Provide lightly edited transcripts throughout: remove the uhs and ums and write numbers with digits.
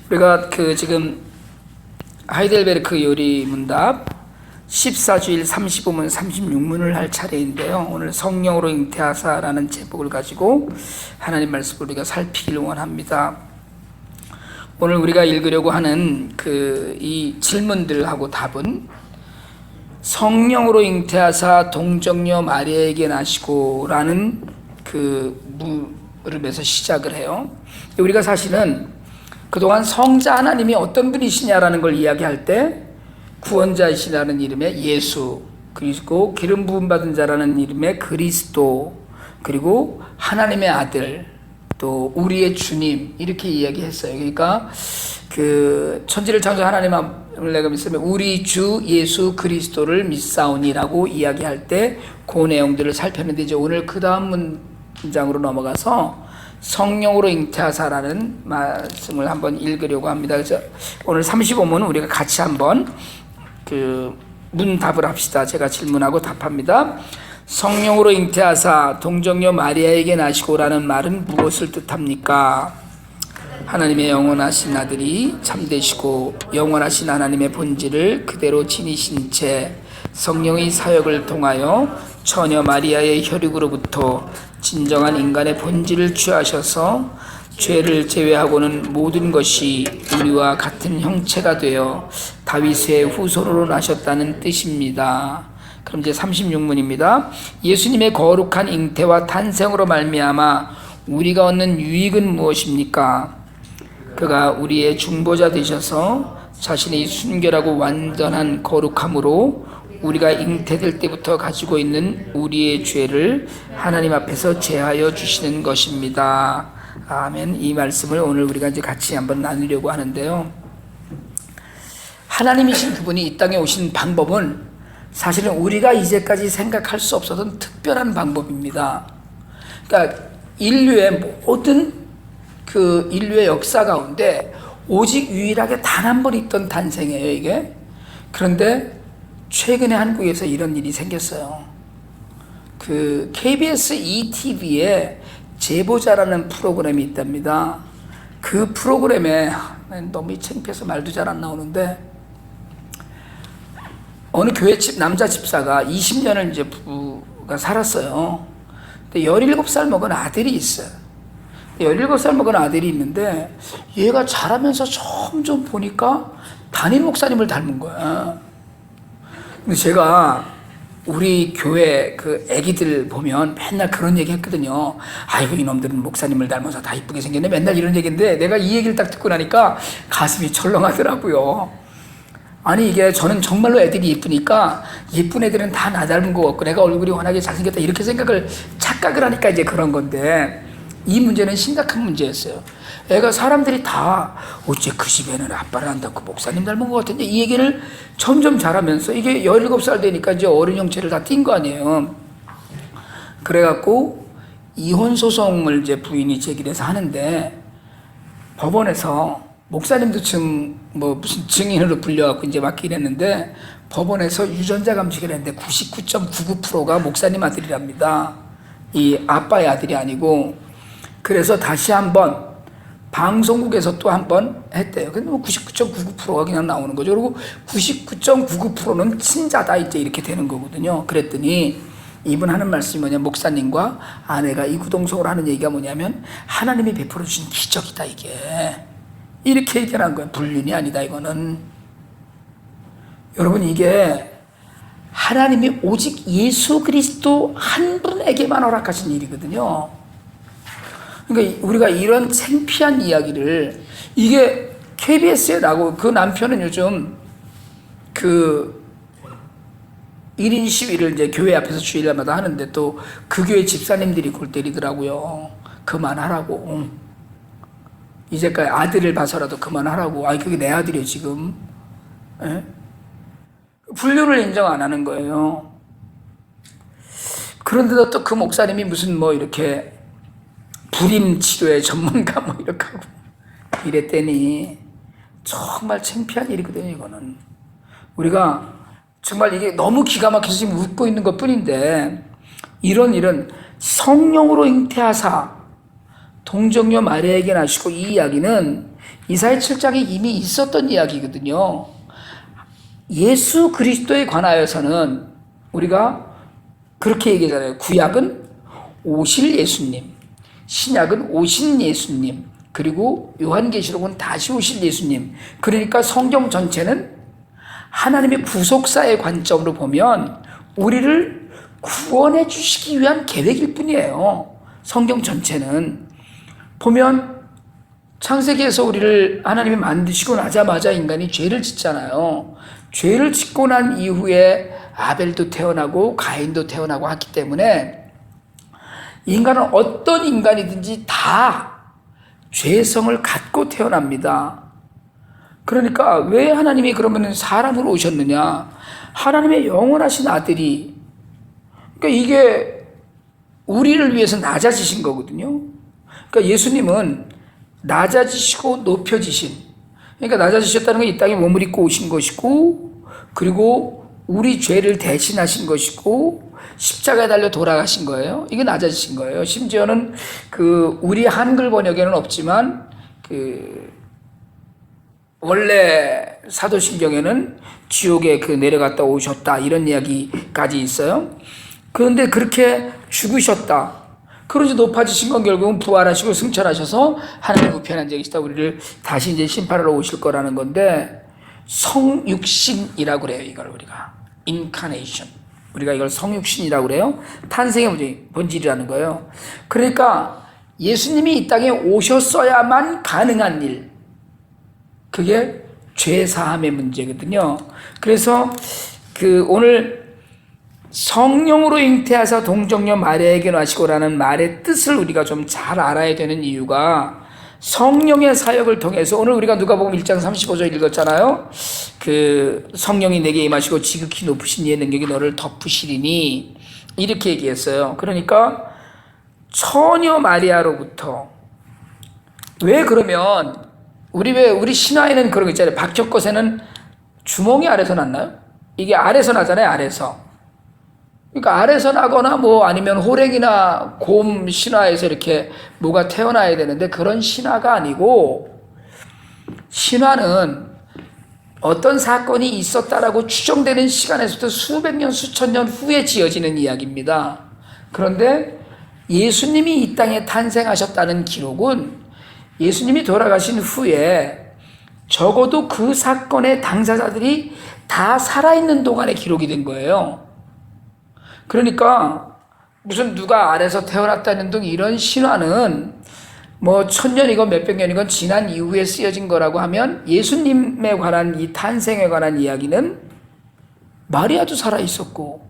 우리가 지금 하이델베르크 요리문답 14주일 35문 36문을 할 차례인데요. 오늘 성령으로 잉태하사라는 제목을 가지고 하나님 말씀을 우리가 살피기를 원합니다. 오늘 우리가 읽으려고 하는 이 질문들하고 답은 성령으로 잉태하사 동정녀 마리아에게 나시고 라는 물음에서 시작을 해요. 우리가 사실은 그동안 성자 하나님이 어떤 분이시냐라는 걸 이야기할 때 구원자이시라는 이름의 예수, 그리고 기름 부음 받은 자라는 이름의 그리스도, 그리고 하나님의 아들, 또 우리의 주님, 이렇게 이야기했어요. 그러니까 천지를 창조한 하나님을 내가 믿으면 우리 주 예수 그리스도를 믿사오니라고 이야기할 때 그 내용들을 살폈는데, 이제 오늘 그 다음 문장으로 넘어가서 성령으로 잉태하사라는 말씀을 한번 읽으려고 합니다. 그래서 오늘 35문 우리가 같이 한번 문답을 합시다. 제가 질문하고 답합니다. 성령으로 잉태하사 동정녀 마리아에게 나시고라는 말은 무엇을 뜻합니까? 하나님의 영원하신 아들이 참되시고 영원하신 하나님의 본질을 그대로 지니신 채 성령의 사역을 통하여 처녀 마리아의 혈육으로부터 진정한 인간의 본질을 취하셔서 죄를 제외하고는 모든 것이 우리와 같은 형체가 되어 다윗의 후손으로 나셨다는 뜻입니다. 그럼 이제 36문입니다. 예수님의 거룩한 잉태와 탄생으로 말미암아 우리가 얻는 유익은 무엇입니까? 그가 우리의 중보자 되셔서 자신의 순결하고 완전한 거룩함으로 우리가 잉태될 때부터 가지고 있는 우리의 죄를 하나님 앞에서 제하여 주시는 것입니다. 아멘. 이 말씀을 오늘 우리가 이제 같이 한번 나누려고 하는데요. 하나님이신 그분이 이 땅에 오신 방법은 사실은 우리가 이제까지 생각할 수 없었던 특별한 방법입니다. 그러니까 인류의 모든 인류의 역사 가운데 오직 유일하게 단 한 번 있던 탄생이에요, 이게. 그런데 최근에 한국에서 이런 일이 생겼어요. KBS ETV에 제보자라는 프로그램이 있답니다. 그 프로그램에 너무 창피해서 말도 잘 안 나오는데, 어느 교회 남자 집사가 20년을 이제 부부가 살았어요. 근데 17살 먹은 아들이 있어요. 17살 먹은 아들이 있는데 얘가 자라면서 점점 보니까 담임 목사님을 닮은 거야. 근데 제가 우리 교회 애기들 보면 맨날 그런 얘기 했거든요. 아이고, 이놈들은 목사님을 닮아서 다 이쁘게 생겼네. 맨날 이런 얘기인데 내가 이 얘기를 딱 듣고 나니까 가슴이 철렁하더라고요. 아니, 이게 저는 정말로 애들이 예쁘니까 예쁜 애들은 다 나 닮은 것 같고 내가 얼굴이 워낙에 잘생겼다 이렇게 착각을 하니까 이제 그런 건데, 이 문제는 심각한 문제였어요. 애가 사람들이 다 어째 그 집에는 아빠를 안닮고 목사님 닮은 것 같은데, 이 얘기를 점점 잘하면서 이게 17살 되니까 이제 어른 형체를 다 띈 거 아니에요. 그래갖고 이혼 소송을 이제 부인이 제기해서 하는데, 법원에서 목사님도 무슨 증인으로 불려갖고 이제 맡기긴 했는데, 법원에서 유전자 감식을 했는데 99.99%가 목사님 아들이랍니다. 이 아빠의 아들이 아니고. 그래서 다시 한번 방송국에서 또 한번 했대요. 근데 99.99%가 그냥 나오는 거죠. 그리고 99.99%는 친자다, 이제 이렇게 되는 거거든요. 그랬더니 이분 하는 말씀이 뭐냐, 목사님과 아내가 이구동성으로 하는 얘기가 뭐냐면 하나님이 베풀어 주신 기적이다, 이게. 이렇게 얘기한 거예요. 불륜이 아니다, 이거는. 여러분, 이게 하나님이 오직 예수 그리스도 한 분에게만 허락하신 일이거든요. 그러니까 우리가 이런 창피한 이야기를, 이게 KBS에 나고, 그 남편은 요즘 1인 시위를 이제 교회 앞에서 주일마다 하는데 또 그 교회 집사님들이 골 때리더라고요. 그만하라고. 이제까지 아들을 봐서라도 그만하라고. 아니, 그게 내 아들이에요, 지금. 에? 불륜을 인정 안 하는 거예요. 그런데도 또 그 목사님이 무슨 이렇게 불임 치료의 전문가 이렇게 하고 이랬더니 정말 창피한 일이거든요, 이거는. 우리가 정말 이게 너무 기가 막혀서 지금 웃고 있는 것 뿐인데, 이런 일은 성령으로 잉태하사 동정녀 마리아에게 나시고, 이 이야기는 이사야 7장에 이미 있었던 이야기거든요. 예수 그리스도에 관하여서는 우리가 그렇게 얘기하잖아요. 구약은 오실 예수님, 신약은 오신 예수님, 그리고 요한계시록은 다시 오실 예수님. 그러니까 성경 전체는 하나님의 구속사의 관점으로 보면 우리를 구원해 주시기 위한 계획일 뿐이에요. 성경 전체는. 보면 창세기에서 우리를 하나님이 만드시고 나자마자 인간이 죄를 짓잖아요. 죄를 짓고 난 이후에 아벨도 태어나고 가인도 태어나고 했기 때문에 인간은 어떤 인간이든지 다 죄성을 갖고 태어납니다. 그러니까 왜 하나님이 그러면 사람으로 오셨느냐? 하나님의 영원하신 아들이, 그러니까 이게 우리를 위해서 낮아지신 거거든요. 그러니까 예수님은 낮아지시고 높여지신, 그러니까 낮아지셨다는 건 이 땅에 몸을 입고 오신 것이고, 그리고 우리 죄를 대신하신 것이고, 십자가에 달려 돌아가신 거예요. 이게 낮아지신 거예요. 심지어는 우리 한글 번역에는 없지만 원래 사도신경에는 지옥에 내려갔다 오셨다 이런 이야기까지 있어요. 그런데 그렇게 죽으셨다. 그러지 높아지신 건 결국은 부활하시고 승천하셔서 하나님 우편한 적이 있다. 우리를 다시 이제 심판하러 오실 거라는 건데, 성육신이라고 그래요. 이걸 우리가 인카네이션, 우리가 이걸 성육신이라고 그래요. 탄생의 본질이라는 거예요. 그러니까 예수님이 이 땅에 오셨어야만 가능한 일, 그게 죄사함의 문제거든요. 그래서 오늘 성령으로 잉태하사 동정녀 마리아에게 나시고라는 말의 뜻을 우리가 좀 잘 알아야 되는 이유가, 성령의 사역을 통해서, 오늘 우리가 누가복음 1장 35절 읽었잖아요. 성령이 내게 임하시고 지극히 높으신 이의 능력이 너를 덮으시리니, 이렇게 얘기했어요. 그러니까 처녀 마리아로부터, 왜 그러면 우리 신화에는 그런 거 있잖아요. 박혁것에는 주몽이 아래서 났나요? 이게 아래서 나잖아요. 아래서. 그러니까 아래서 나거나 아니면 호랭이나 곰 신화에서 이렇게 뭐가 태어나야 되는데, 그런 신화가 아니고, 신화는 어떤 사건이 있었다라고 추정되는 시간에서부터 수백 년, 수천 년 후에 지어지는 이야기입니다. 그런데 예수님이 이 땅에 탄생하셨다는 기록은 예수님이 돌아가신 후에 적어도 그 사건의 당사자들이 다 살아있는 동안에 기록이 된 거예요. 그러니까 무슨 누가 아래서 태어났다는 등 이런 신화는 1000년이건 몇백 년이건 지난 이후에 쓰여진 거라고 하면, 예수님에 관한 이 탄생에 관한 이야기는 마리아도 살아있었고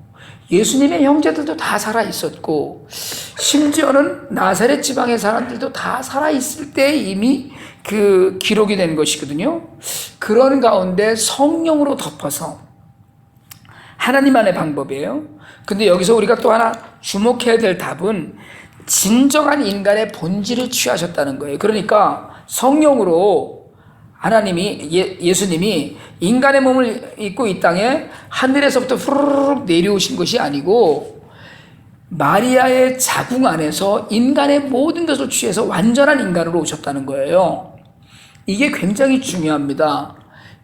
예수님의 형제들도 다 살아있었고, 심지어는 나사렛 지방의 사람들도 다 살아있을 때 이미 기록이 된 것이거든요. 그런 가운데 성령으로 덮어서, 하나님만의 방법이에요. 근데 여기서 우리가 또 하나 주목해야 될 답은 진정한 인간의 본질을 취하셨다는 거예요. 그러니까 성령으로 하나님이, 예수님이 인간의 몸을 입고 이 땅에 하늘에서부터 후루룩 내려오신 것이 아니고, 마리아의 자궁 안에서 인간의 모든 것을 취해서 완전한 인간으로 오셨다는 거예요. 이게 굉장히 중요합니다.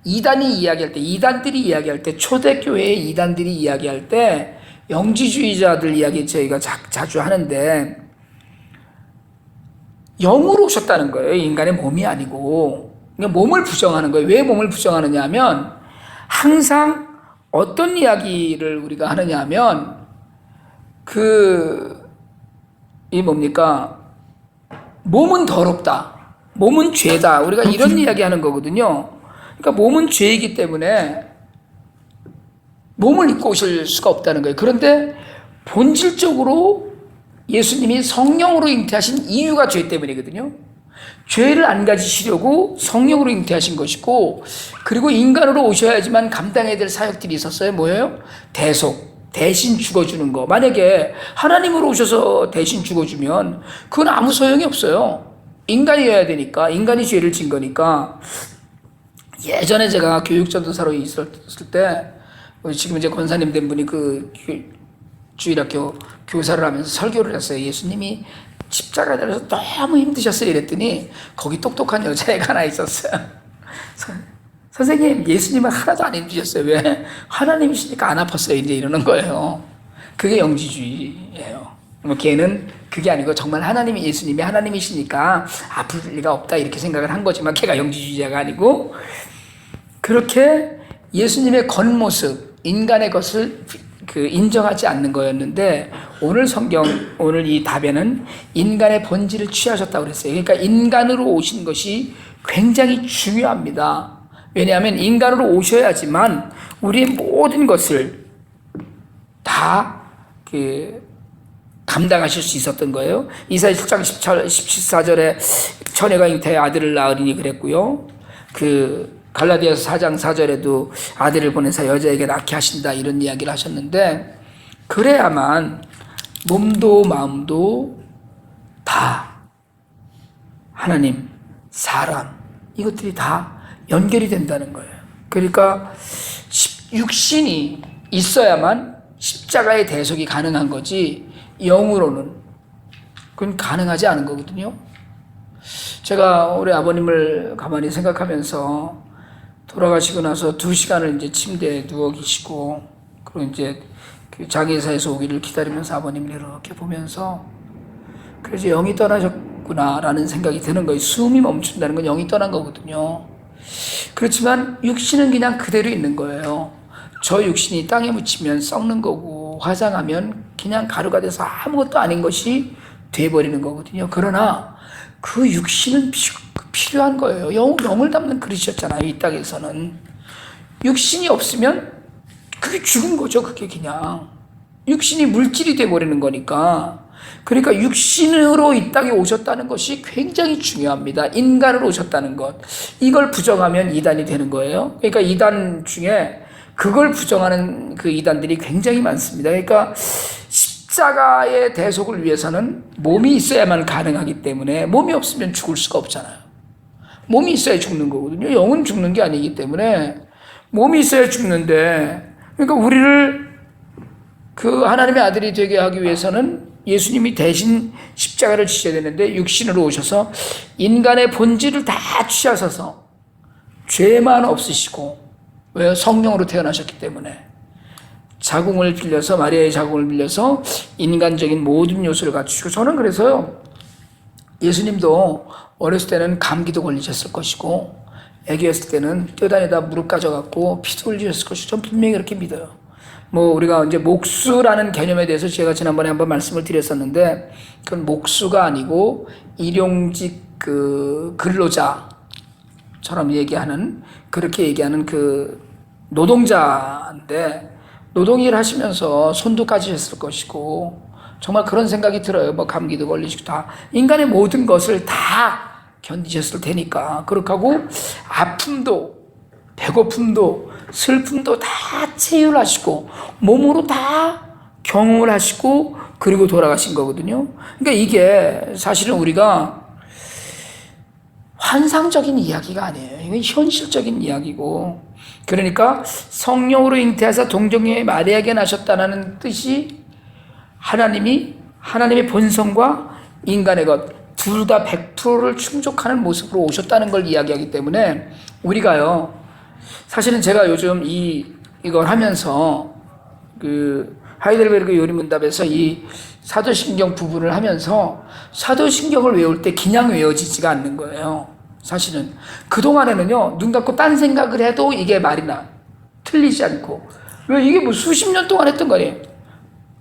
이단들이 이야기할 때, 초대교회의 이단들이 이야기할 때, 영지주의자들 이야기 저희가 자주 하는데, 영으로 오셨다는 거예요. 인간의 몸이 아니고. 그러니까 몸을 부정하는 거예요. 왜 몸을 부정하느냐 하면, 항상 어떤 이야기를 우리가 하느냐 하면, 몸은 더럽다, 몸은 죄다, 우리가 이런 이야기 하는 거거든요. 그러니까 몸은 죄이기 때문에 몸을 입고 오실 수가 없다는 거예요. 그런데 본질적으로 예수님이 성령으로 잉태하신 이유가 죄 때문이거든요. 죄를 안 가지시려고 성령으로 잉태하신 것이고, 그리고 인간으로 오셔야지만 감당해야 될 사역들이 있었어요. 뭐예요? 대신 죽어주는 거. 만약에 하나님으로 오셔서 대신 죽어주면 그건 아무 소용이 없어요. 인간이어야 되니까, 인간이 죄를 진 거니까. 예전에 제가 교육전도사로 있었을 때, 지금 이제 권사님 된 분이 주일학교 교사를 하면서 설교를 했어요. 예수님이 십자가에 달려서 너무 힘드셨어요. 이랬더니 거기 똑똑한 여자애가 하나 있었어요. 선생님, 예수님은 하나도 안 힘드셨어요. 왜? 하나님이시니까 안 아팠어요. 이제 이러는 거예요. 그게 영지주의예요. 뭐 걔는 그게 아니고 정말 하나님이, 예수님이 하나님이시니까 아플 리가 없다 이렇게 생각을 한 거지만 걔가 영지주의자가 아니고, 그렇게 예수님의 겉모습, 인간의 것을 인정하지 않는 거였는데, 오늘 성경, 오늘 이 답에는 인간의 본질을 취하셨다고 그랬어요. 그러니까 인간으로 오신 것이 굉장히 중요합니다. 왜냐하면 인간으로 오셔야지만 우리의 모든 것을 다 감당하실 수 있었던 거예요. 이사야 7장 14절에 처녀가 잉태해 아들을 낳으리니 그랬고요. 갈라디아서 4장 4절에도 아들을 보내서 여자에게 낳게 하신다 이런 이야기를 하셨는데, 그래야만 몸도 마음도 다 하나님, 사람, 이것들이 다 연결이 된다는 거예요. 그러니까 육신이 있어야만 십자가의 대속이 가능한 거지, 영으로는 그건 가능하지 않은 거거든요. 제가 우리 아버님을 가만히 생각하면서 돌아가시고 나서 2시간을 이제 침대에 누워 계시고, 그리고 이제 장의사에서 오기를 기다리면서 아버님을 이렇게 보면서, 그래서 영이 떠나셨구나라는 생각이 드는 거예요. 숨이 멈춘다는 건 영이 떠난 거거든요. 그렇지만 육신은 그냥 그대로 있는 거예요. 저 육신이 땅에 묻히면 썩는 거고, 화상하면 그냥 가루가 돼서 아무것도 아닌 것이 돼버리는 거거든요. 그러나 그 육신은 필요한 거예요. 영을 담는 그릇이었잖아요. 이 땅에서는 육신이 없으면 그게 죽은 거죠. 그게 그냥 육신이 물질이 돼버리는 거니까. 그러니까 육신으로 이 땅에 오셨다는 것이 굉장히 중요합니다. 인간으로 오셨다는 것, 이걸 부정하면 이단이 되는 거예요. 그러니까 이단 중에 그걸 부정하는 그 이단들이 굉장히 많습니다. 그러니까 십자가의 대속을 위해서는 몸이 있어야만 가능하기 때문에, 몸이 없으면 죽을 수가 없잖아요. 몸이 있어야 죽는 거거든요. 영은 죽는 게 아니기 때문에 몸이 있어야 죽는데, 그러니까 우리를 그 하나님의 아들이 되게 하기 위해서는 예수님이 대신 십자가를 지셔야 되는데, 육신으로 오셔서 인간의 본질을 다 취하셔서 죄만 없으시고, 왜요? 성령으로 태어나셨기 때문에 자궁을 빌려서, 마리아의 자궁을 빌려서 인간적인 모든 요소를 갖추시고, 저는 그래서요, 예수님도 어렸을 때는 감기도 걸리셨을 것이고, 애기였을 때는 뛰어다니다 무릎 까져갖고 피도 흘리셨을 것이고, 전 분명히 그렇게 믿어요. 우리가 이제 목수라는 개념에 대해서 제가 지난번에 한번 말씀을 드렸었는데, 그건 목수가 아니고 일용직 근로자처럼 그렇게 얘기하는 노동자인데, 노동일 하시면서 손도 까지셨을 것이고, 정말 그런 생각이 들어요. 감기도 걸리시고, 다 인간의 모든 것을 다 견디셨을 테니까. 그렇게 하고 아픔도 배고픔도 슬픔도 다 체휼하시고 몸으로 다 경험을 하시고, 그리고 돌아가신 거거든요. 그러니까 이게 사실은 우리가 환상적인 이야기가 아니에요. 이건 현실적인 이야기고, 그러니까 성령으로 잉태하사 동정녀의 마리아에게 나셨다는 뜻이 하나님의 본성과 인간의 것 둘 다 100%를 충족하는 모습으로 오셨다는 걸 이야기하기 때문에, 우리가요, 사실은 제가 요즘 이걸 하면서 하이델베르그 요리문답에서 이 사도신경 부분을 하면서 사도신경을 외울 때 그냥 외워지지가 않는 거예요. 사실은 그동안에는요, 눈 감고 딴 생각을 해도 이게 말이 틀리지 않고, 왜 이게 수십 년 동안 했던 거예요.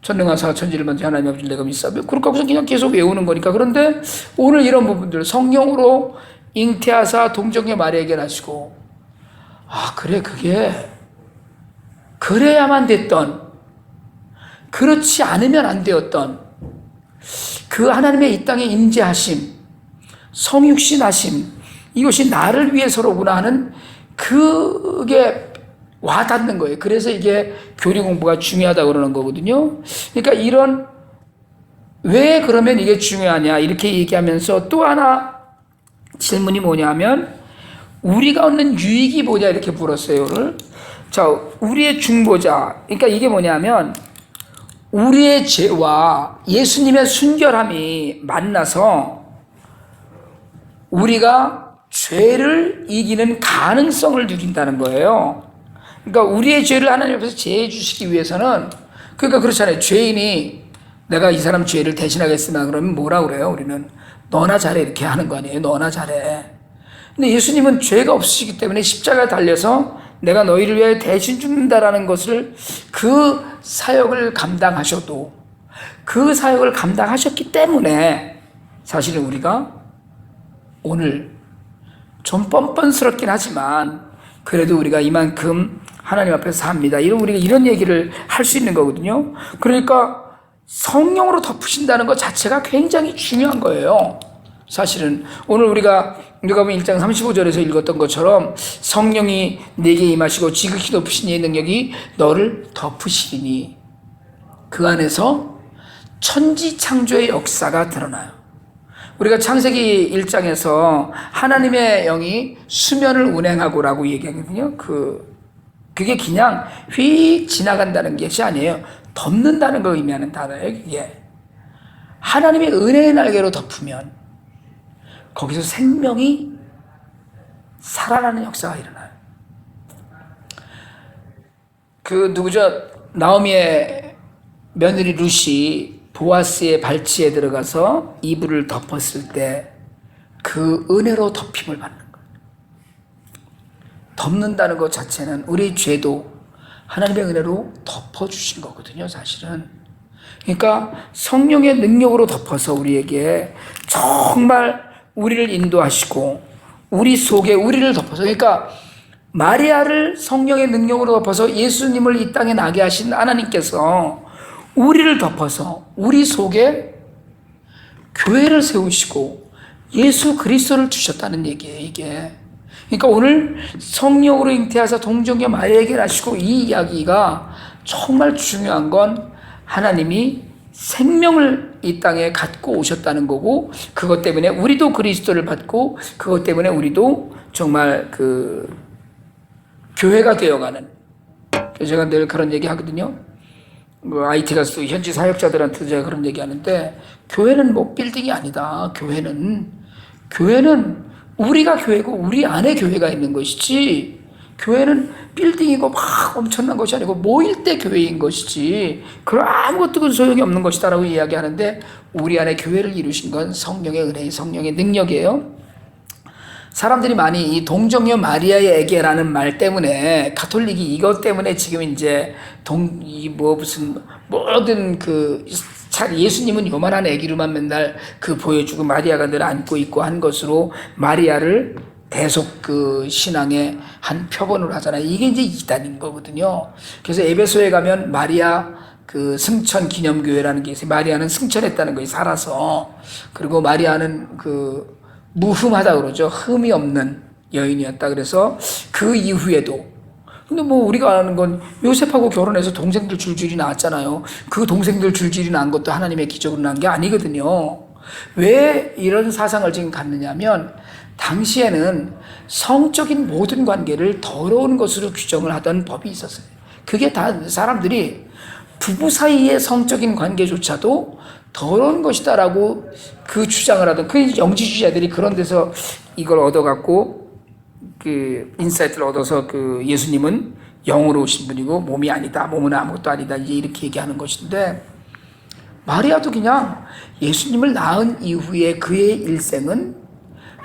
전능하사 천지를 만든 하나님 아버지 내가 믿사며, 그렇게 하고서 그냥 계속 외우는 거니까. 그런데 오늘 이런 부분들, 성령으로 잉태하사 동정녀 마리아에게 나시고, 그래, 그게 그래야만 됐던, 그렇지 않으면 안 되었던 그 하나님의 이 땅에 임재하심, 성육신 하심, 이것이 나를 위해서로구나 하는 그게 와닿는 거예요. 그래서 이게 교리 공부가 중요하다고 그러는 거거든요. 그러니까 왜 그러면 이게 중요하냐 이렇게 얘기하면서 또 하나 질문이 뭐냐면, 우리가 얻는 유익이 뭐냐 이렇게 물었어요. 오늘. 자, 우리의 중보자, 그러니까 이게 뭐냐면 우리의 죄와 예수님의 순결함이 만나서 우리가 죄를 이기는 가능성을 누린다는 거예요. 그러니까 우리의 죄를 하나님 앞에서 제해 주시기 위해서는, 그러니까 그렇잖아요. 죄인이 내가 이 사람 죄를 대신하겠으나 그러면 뭐라 그래요? 우리는 너나 잘해 이렇게 하는 거 아니에요. 너나 잘해. 근데 예수님은 죄가 없으시기 때문에 십자가에 달려서 내가 너희를 위해 대신 죽는다라는 것을, 그 사역을 감당하셔도, 그 사역을 감당하셨기 때문에 사실은 우리가 오늘 좀 뻔뻔스럽긴 하지만 그래도 우리가 이만큼 하나님 앞에서 삽니다. 우리가 이런 얘기를 할 수 있는 거거든요. 그러니까 성령으로 덮으신다는 것 자체가 굉장히 중요한 거예요. 사실은 오늘 우리가 누가복음 1장 35절에서 읽었던 것처럼 성령이 내게 임하시고 지극히 높으신 이의 능력이 너를 덮으시리니 그 안에서 천지창조의 역사가 드러나요. 우리가 창세기 1장에서 하나님의 영이 수면을 운행하고라고 얘기하거든요. 그게 그냥 휙 지나간다는 것이 아니에요. 덮는다는 걸 의미하는 단어예요. 그게 하나님의 은혜의 날개로 덮으면 거기서 생명이 살아나는 역사가 일어나요. 나오미의 며느리 룻이 보아스의 발치에 들어가서 이불을 덮었을 때 그 은혜로 덮임을 받는 거예요. 덮는다는 것 자체는 우리 죄도 하나님의 은혜로 덮어주신 거거든요, 사실은. 그러니까 성령의 능력으로 덮어서 우리에게 정말 우리를 인도하시고 우리 속에 우리를 덮어서, 그러니까 마리아를 성령의 능력으로 덮어서 예수님을 이 땅에 나게 하신 하나님께서 우리를 덮어서 우리 속에 교회를 세우시고 예수 그리스도를 주셨다는 얘기예요, 이게. 그러니까 오늘 성령으로 잉태하사 동정녀 마리아에게 하시고, 이 이야기가 정말 중요한 건 하나님이 생명을 이 땅에 갖고 오셨다는 거고, 그것 때문에 우리도 그리스도를 받고, 그것 때문에 우리도 정말 교회가 되어가는. 제가 늘 그런 얘기 하거든요. IT 가서 현지 사역자들한테 제가 그런 얘기 하는데, 교회는 뭐 빌딩이 아니다. 교회는 우리가 교회고 우리 안에 교회가 있는 것이지, 교회는 빌딩이고 막 엄청난 것이 아니고 모일 때 교회인 것이지, 그럼 아무것도 소용이 없는 것이다라고 이야기하는데, 우리 안에 교회를 이루신 건 성령의 은혜, 성령의 능력이에요. 사람들이 많이 이 동정녀 마리아에게라는 말 때문에, 가톨릭이 이것 때문에 지금 이제 모든 예수님은 요만한 아기로만 맨날 보여주고 마리아가 늘 안고 있고 한 것으로 마리아를 대속 신앙의 한 표본으로 하잖아요. 이게 이제 이단인 거거든요. 그래서 에베소에 가면 마리아 승천 기념교회라는 게 있어요. 마리아는 승천했다는 거예요, 살아서. 그리고 마리아는 무흠하다 그러죠. 흠이 없는 여인이었다. 그래서 그 이후에도, 근데 우리가 아는 건 요셉하고 결혼해서 동생들 줄줄이 낳았잖아요. 그 동생들 줄줄이 낳은 것도 하나님의 기적으로 낳은 게 아니거든요. 왜 이런 사상을 지금 갖느냐면, 당시에는 성적인 모든 관계를 더러운 것으로 규정을 하던 법이 있었어요. 그게 다 사람들이 부부 사이의 성적인 관계조차도 더러운 것이다라고 주장을 하던, 영지주의자들이 그런 데서 이걸 얻어갖고 인사이트를 얻어서 예수님은 영으로 오신 분이고 몸이 아니다, 몸은 아무것도 아니다, 이제 이렇게 얘기하는 것인데, 마리아도 그냥 예수님을 낳은 이후에 그의 일생은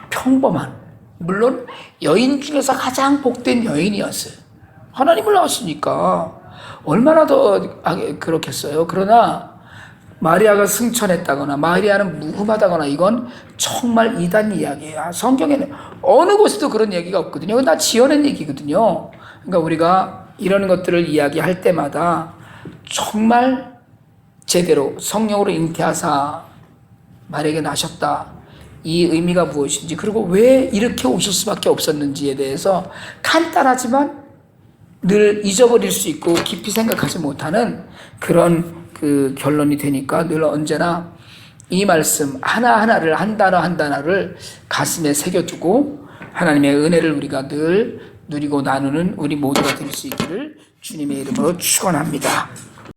평범한, 물론 여인 중에서 가장 복된 여인이었어요. 하나님을 낳았으니까 얼마나 더 그렇겠어요. 그러나 마리아가 승천했다거나 마리아는 무흠하다거나 이건 정말 이단 이야기예요. 성경에는 어느 곳에도 그런 얘기가 없거든요. 다 지어낸 얘기거든요. 그러니까 우리가 이런 것들을 이야기할 때마다 정말 제대로 성령으로 잉태하사 마리아에게 나셨다, 이 의미가 무엇인지, 그리고 왜 이렇게 오실 수밖에 없었는지에 대해서 간단하지만 늘 잊어버릴 수 있고 깊이 생각하지 못하는 그런 결론이 되니까, 늘 언제나 이 말씀 하나하나를, 한 단어 한 단어를 가슴에 새겨두고 하나님의 은혜를 우리가 늘 누리고 나누는 우리 모두가 될 수 있기를 주님의 이름으로 축원합니다.